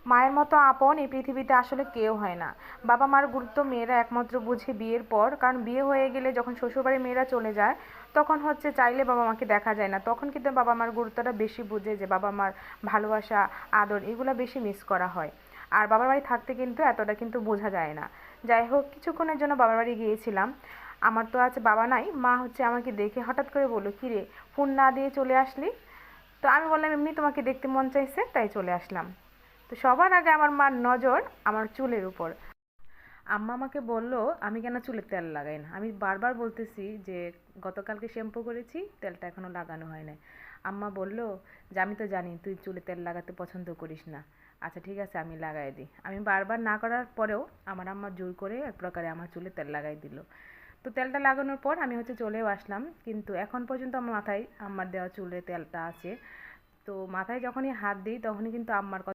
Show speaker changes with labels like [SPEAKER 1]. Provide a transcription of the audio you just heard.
[SPEAKER 1] মায়ের মতো আপন এই পৃথিবীতে আসলে কেউ হয় না। বাবা মার গুরুত্ব মেয়েরা একমাত্র বুঝে বিয়ের পর, কারণ বিয়ে হয়ে গেলে যখন শ্বশুরবাড়ি মেয়েরা চলে যায় তখন হচ্ছে চাইলে বাবা মাকে দেখা যায় না, তখন কিন্তু বাবা মার গুরুত্বটা বেশি বুঝে, যে বাবা মার ভালোবাসা আদর এগুলো বেশি মিস করা হয়। আর বাবার বাড়ি থাকতে কিন্তু এতটা কিন্তু বোঝা যায় না। যাই হোক, কিছুক্ষণের জন্য বাবার বাড়ি গিয়েছিলাম। আমার তো আজ বাবা নাই, মা হচ্ছে আমাকে দেখে হঠাৎ করে বললো, কী রে, ফোন না দিয়ে চলে আসলি? তো আমি বললাম, এমনি তোমাকে দেখতে মন চাইছে তাই চলে আসলাম। তো সবার আগে আমার মার নজর আমার চুলের উপর। আম্মা আমাকে বলল আমি কেন চুলে তেল লাগাই না। আমি বারবার বলতেছি যে গতকালকে শ্যাম্পু করেছি, তেলটা এখনো লাগানো হয় নাই। আম্মা বলল যে আমি তো জানি তুই চুলে তেল লাগাতে পছন্দ করিস না, আচ্ছা ঠিক আছে আমি লাগাই দিই। আমি বারবার না করার পরেও আমার আম্মা জোর করে এক প্রকারে আমার চুলে তেল লাগাই দিল। তো তেলটা লাগানোর পর আমি হচ্ছে চলেও আসলাম, কিন্তু এখন পর্যন্ত আমার মাথায় আম্মার দেওয়া চুলে তেলটা আছে। তো মাথায় যখনই হাত দিই তখনই কিন্তু আম্মার কথা